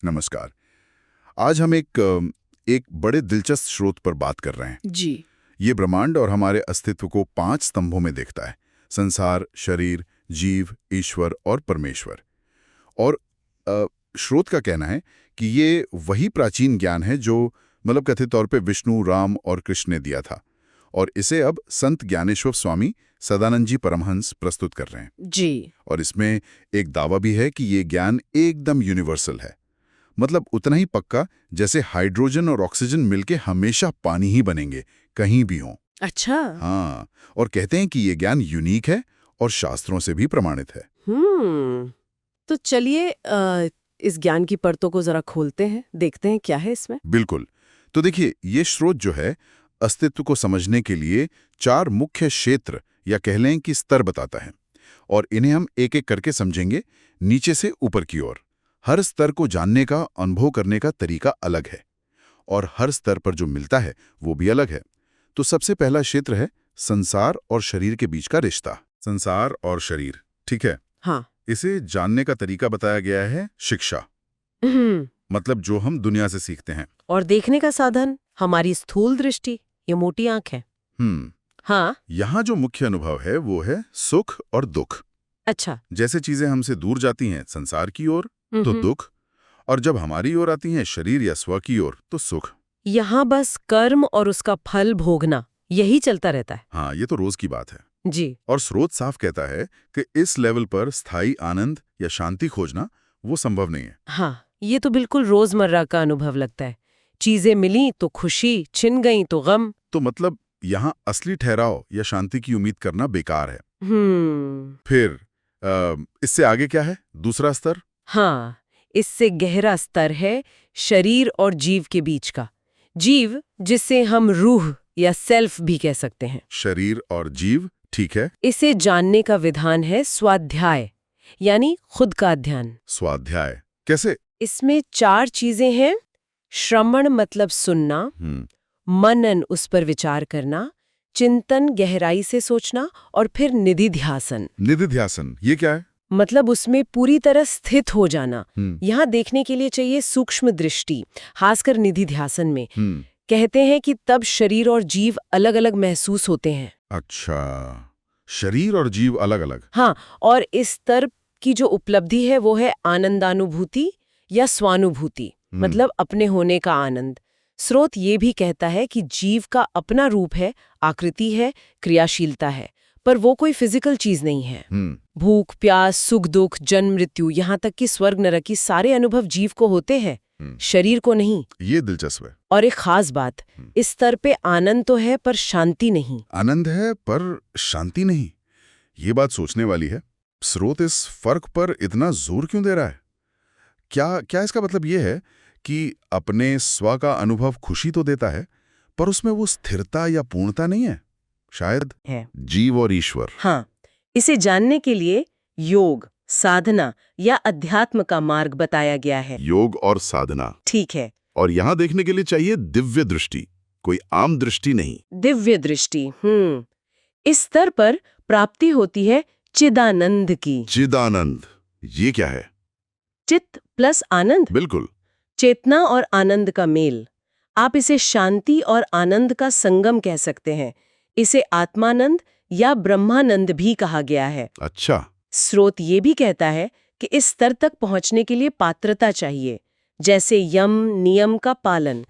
नमस्कार। आज हम एक बड़े दिलचस्प स्रोत पर बात कर रहे हैं। जी। ये ब्रह्मांड और हमारे अस्तित्व को 5 स्तंभों में देखता है: संसार, शरीर, जीव, ईश्वर और परमेश्वर। और स्रोत का कहना है कि ये वही प्राचीन ज्ञान है जो कथित तौर पे विष्णु, राम और कृष्ण ने दिया था, और इसे अब संत ज्ञानेश्वर स्वामी सदानंद जी परमहंस प्रस्तुत कर रहे हैं। जी। और इसमें एक दावा भी है कि ये ज्ञान एकदम यूनिवर्सल है, उतना ही पक्का जैसे हाइड्रोजन और ऑक्सीजन मिलके हमेशा पानी ही बनेंगे, कहीं भी हों। अच्छा। हाँ, और कहते हैं कि ये ज्ञान यूनिक है और शास्त्रों से भी प्रमाणित है। तो चलिए इस ज्ञान की परतों को जरा खोलते हैं, देखते हैं क्या है इसमें। बिल्कुल। तो देखिए, ये स्रोत जो है अस्तित्व को समझने के लिए 4 मुख्य क्षेत्र या कह लें कि स्तर बताता है, और इन्हें हम एक एक करके समझेंगे, नीचे से ऊपर की ओर। हर स्तर को जानने का, अनुभव करने का तरीका अलग है, और हर स्तर पर जो मिलता है वो भी अलग है। तो सबसे पहला क्षेत्र है संसार और शरीर के बीच का रिश्ता। संसार और शरीर, ठीक है। हाँ। इसे जानने का तरीका बताया गया है शिक्षा, जो हम दुनिया से सीखते हैं। और देखने का साधन हमारी स्थूल दृष्टि, ये मोटी आंख है। हाँ। यहाँ जो मुख्य अनुभव है वो है सुख और दुख। अच्छा। जैसे चीजें हमसे दूर जाती हैं संसार की ओर तो दुख, और जब हमारी ओर आती हैं शरीर या स्व की ओर तो सुख। यहाँ बस कर्म और उसका फल भोगना, यही चलता रहता है। हाँ, ये तो रोज की बात है। जी। और स्रोत साफ कहता है कि इस लेवल पर स्थायी आनंद या शांति खोजना वो संभव नहीं है। हाँ, ये तो बिल्कुल रोजमर्रा का अनुभव लगता है। चीजें मिली तो खुशी, छिन गई तो गम। तो यहाँ असली ठहराव या शांति की उम्मीद करना बेकार है। फिर इससे आगे क्या है, दूसरा स्तर? हाँ, इससे गहरा स्तर है शरीर और जीव के बीच का। जीव, जिसे हम रूह या सेल्फ भी कह सकते हैं। शरीर और जीव, ठीक है। इसे जानने का विधान है स्वाध्याय, यानी खुद का अध्ययन। स्वाध्याय कैसे? इसमें 4 चीजें हैं: श्रवण मतलब सुनना, मनन उस पर विचार करना, चिंतन गहराई से सोचना, और फिर निधिध्यासन। निधिध्यासन ये क्या है? उसमें पूरी तरह स्थित हो जाना। यहाँ देखने के लिए चाहिए सूक्ष्म दृष्टि, खासकर निधिध्यासन में। कहते हैं कि तब शरीर और जीव अलग अलग महसूस होते हैं। अच्छा, शरीर और जीव अलग अलग। हाँ, और इस स्तर की जो उपलब्धि है वो है आनंदानुभूति या स्वानुभूति, अपने होने का आनंद। स्रोत ये भी कहता है कि जीव का अपना रूप है, आकृति है, क्रियाशीलता है, पर वो कोई फिजिकल चीज नहीं है। भूख, प्यास, सुख, दुख, जन्म, मृत्यु, यहाँ तक कि स्वर्ग नरक की सारे अनुभव जीव को होते हैं, शरीर को नहीं। ये दिलचस्प है। और एक खास बात, इस स्तर पे आनंद तो है पर शांति नहीं। आनंद है पर शांति नहीं, ये बात सोचने वाली है। स्रोत इस फर्क पर इतना जोर क्यों दे रहा है? क्या इसका मतलब ये है कि अपने स्व का अनुभव खुशी तो देता है, पर उसमें वो स्थिरता या पूर्णता नहीं है? शायद है। जीव और ईश्वर। हाँ, इसे जानने के लिए योग, साधना या अध्यात्म का मार्ग बताया गया है। योग और साधना, ठीक है। और यहाँ देखने के लिए चाहिए दिव्य दृष्टि, कोई आम दृष्टि नहीं। दिव्य दृष्टि। इस स्तर पर प्राप्ति होती है चिदानंद की। चिदानंद, ये क्या है? चित्त प्लस आनंद। बिल्कुल। चेतना और आनंद का मेल। आप इसे शांति और आनंद का संगम कह सकते हैं। इसे आत्मानंद या ब्रह्मानंद भी कहा गया है। अच्छा। स्रोत ये भी कहता है कि इस स्तर तक पहुंचने के लिए पात्रता चाहिए, जैसे यम नियम का पालन।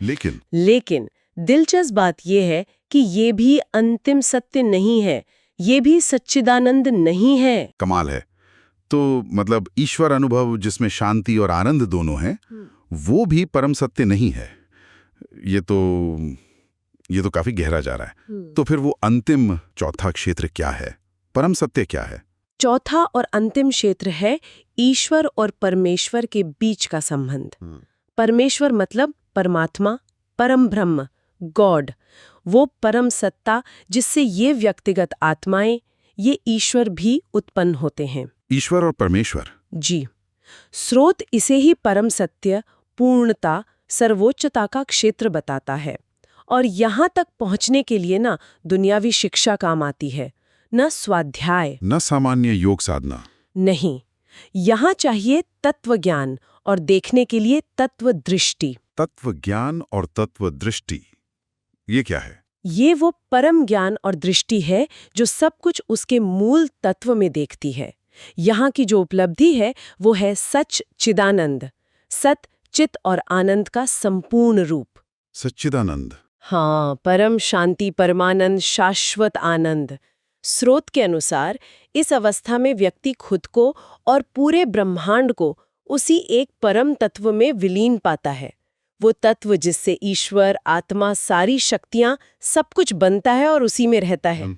लेकिन दिलचस्प बात यह है कि ये भी अंतिम सत्य नहीं है, ये भी सच्चिदानंद नहीं है। कमाल है। तो ईश्वर अनुभव जिसमें शांति और आनंद दोनों हैं, वो भी परम सत्य नहीं है। ये तो काफी गहरा जा रहा है। तो फिर वो अंतिम चौथा क्षेत्र क्या है? परम सत्य क्या है? चौथा और अंतिम क्षेत्र है ईश्वर और परमेश्वर के बीच का संबंध। परमेश्वर मतलब परमात्मा, परम ब्रह्म, गॉड, वो परम सत्ता जिससे ये व्यक्तिगत आत्माएं, ये ईश्वर भी उत्पन्न होते हैं। ईश्वर और परमेश्वर। जी। स्रोत इसे ही परम सत्य, पूर्णता, सर्वोच्चता का क्षेत्र बताता है। और यहाँ तक पहुँचने के लिए ना दुनियावी शिक्षा काम आती है, न स्वाध्याय, न सामान्य योग साधना। नहीं, यहाँ चाहिए तत्व ज्ञान और देखने के लिए तत्व दृष्टि। तत्व ज्ञान और तत्व दृष्टि, ये क्या है? ये वो परम ज्ञान और दृष्टि है जो सब कुछ उसके मूल तत्व में देखती है। यहाँ की जो उपलब्धि है वो है सच चिदानंद, सत चित और आनंद का संपूर्ण रूप। सच्चिदानंद। हाँ, परम शांति, परमानंद, शाश्वत आनंद। स्रोत के अनुसार इस अवस्था में व्यक्ति खुद को और पूरे ब्रह्मांड को उसी एक परम तत्व में विलीन पाता है। वो तत्व जिससे ईश्वर, आत्मा, सारी शक्तियां, सब कुछ बनता है और उसी में रहता है।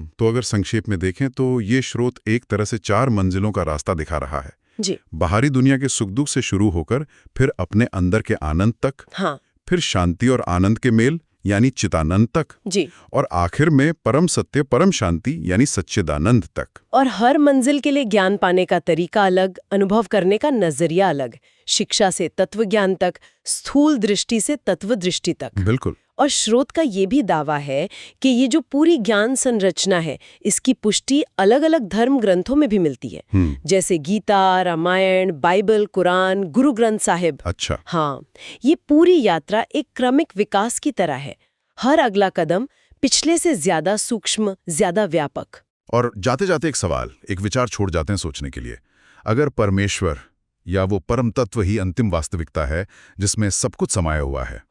तो अगर संक्षेप में देखें तो ये स्रोत एक तरह से 4 मंजिलों का रास्ता दिखा रहा है। जी। बाहरी दुनिया के सुख दुख से शुरू होकर फिर अपने अंदर के आनंद तक, हाँ फिर शांति और आनंद के मेल यानी चितानंद तक, जी, और आखिर में परम सत्य, परम शांति यानी सच्चिदानंद तक। और हर मंजिल के लिए ज्ञान पाने का तरीका अलग, अनुभव करने का नजरिया अलग। शिक्षा से तत्व ज्ञान तक, स्थूल दृष्टि से तत्व दृष्टि तक। बिल्कुल। और स्रोत का ये भी दावा है कि ये जो पूरी ज्ञान संरचना है, इसकी पुष्टि अलग अलग धर्म ग्रंथों में भी मिलती है, जैसे गीता, रामायण, बाइबल, कुरान, गुरु ग्रंथ साहिब। अच्छा। हाँ, ये पूरी यात्रा एक क्रमिक विकास की तरह है। हर अगला कदम पिछले से ज्यादा सूक्ष्म, ज्यादा व्यापक। और जाते जाते एक सवाल, एक विचार छोड़ जाते हैं सोचने के लिए। अगर परमेश्वर या वो परम तत्व ही अंतिम वास्तविकता है जिसमें सब कुछ समाया हुआ है,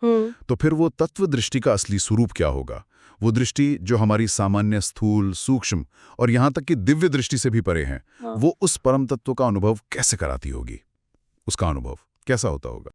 तो फिर वो तत्व दृष्टि का असली स्वरूप क्या होगा? वो दृष्टि जो हमारी सामान्य स्थूल, सूक्ष्म और यहाँ तक कि दिव्य दृष्टि से भी परे है, वो उस परम तत्व का अनुभव कैसे कराती होगी? उसका अनुभव कैसा होता होगा?